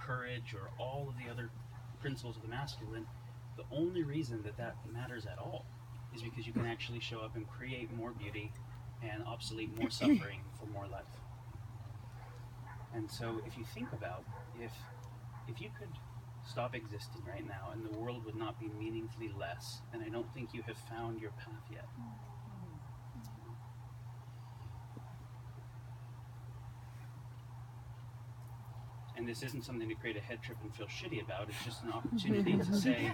courage or all of the other principles of the masculine, the only reason that matters at all is because you can actually show up and create more beauty and obsolete more suffering for more life. And so if you think about, if you could stop existing right now and the world would not be meaningfully less, then I don't think you have found your path yet. And this isn't something to create a head trip and feel shitty about. It's just an opportunity to say,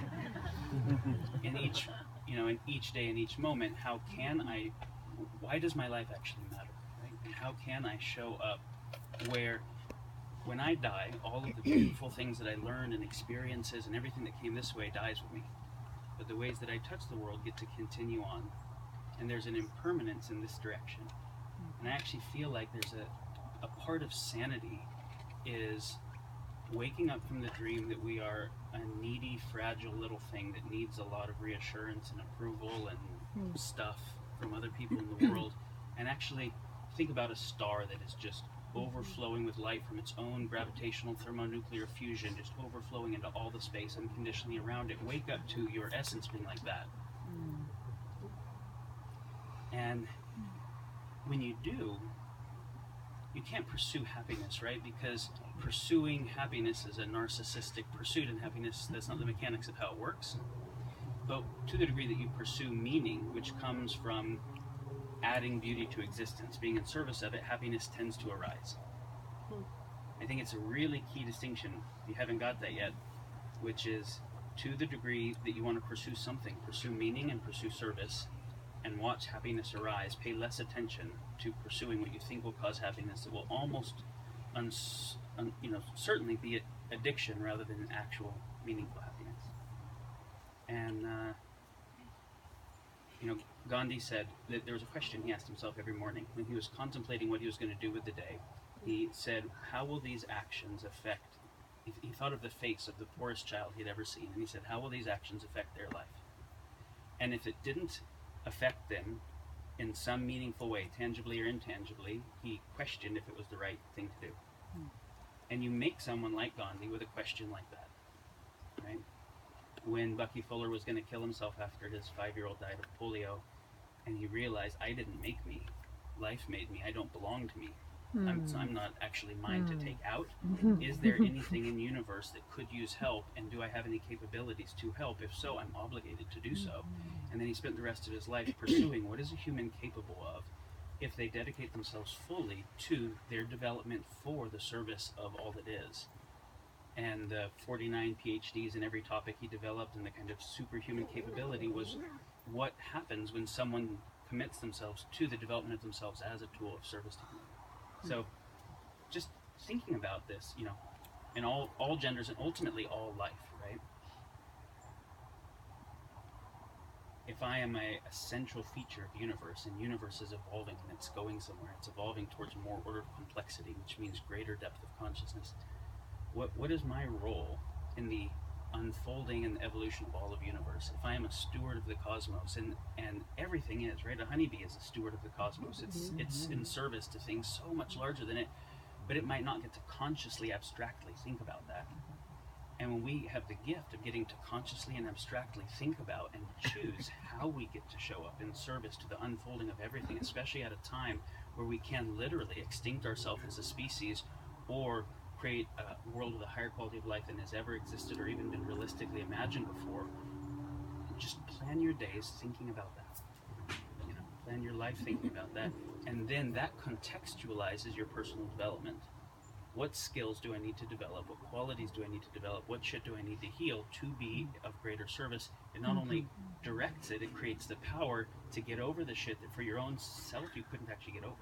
in each day, in each moment, why does my life actually matter? Right? And how can I show up where, when I die, all of the beautiful things that I learned and experiences and everything that came this way dies with me. But the ways that I touch the world get to continue on. And there's an impermanence in this direction. And I actually feel like there's a part of sanity is waking up from the dream that we are a needy, fragile little thing that needs a lot of reassurance and approval and stuff from other people in the world, and actually think about a star that is just overflowing with light from its own gravitational thermonuclear fusion, just overflowing into all the space unconditionally around it. Wake up to your essence being like that. And when you do, you can't pursue happiness, right? Because pursuing happiness is a narcissistic pursuit, and happiness, that's not the mechanics of how it works. But to the degree that you pursue meaning, which comes from adding beauty to existence, being in service of it, happiness tends to arise. I think it's a really key distinction, if you haven't got that yet, which is to the degree that you want to pursue something, pursue meaning and pursue service, and watch happiness arise, pay less attention to pursuing what you think will cause happiness. It will almost, certainly be addiction rather than actual meaningful happiness. And, Gandhi said that there was a question he asked himself every morning when he was contemplating what he was going to do with the day. He said, how will these actions affect, he thought of the face of the poorest child he'd ever seen, and he said, how will these actions affect their life? And if it didn't affect them in some meaningful way, tangibly or intangibly, he questioned if it was the right thing to do. And you make someone like Gandhi with a question like that, right? When Bucky Fuller was going to kill himself after his 5-year-old died of polio, and he realized, I didn't make me, life made me, I don't belong to me. I'm not actually mine to take out. Is there anything in the universe that could use help, and do I have any capabilities to help? If so, I'm obligated to do so. And then he spent the rest of his life pursuing what is a human capable of if they dedicate themselves fully to their development for the service of all that is. And the 49 PhDs in every topic he developed, and the kind of superhuman capability was what happens when someone commits themselves to the development of themselves as a tool of service to humanity. So just thinking about this, in all genders and ultimately all life, right? If I am a central feature of the universe, and universe is evolving and it's going somewhere, it's evolving towards more order of complexity, which means greater depth of consciousness, what is my role in the unfolding and the evolution of all of universe? If I am a steward of the cosmos, and everything is, right? A honeybee is a steward of the cosmos. It's in service to things so much larger than it, but it might not get to consciously, abstractly think about that. And when we have the gift of getting to consciously and abstractly think about and choose how we get to show up in service to the unfolding of everything, especially at a time where we can literally extinct ourselves as a species, or create a world with a higher quality of life than has ever existed or even been realistically imagined before, just plan your days thinking about that. Plan your life thinking about that. And then that contextualizes your personal development. What skills do I need to develop? What qualities do I need to develop? What shit do I need to heal to be of greater service? It not only directs it, it creates the power to get over the shit that for your own self you couldn't actually get over.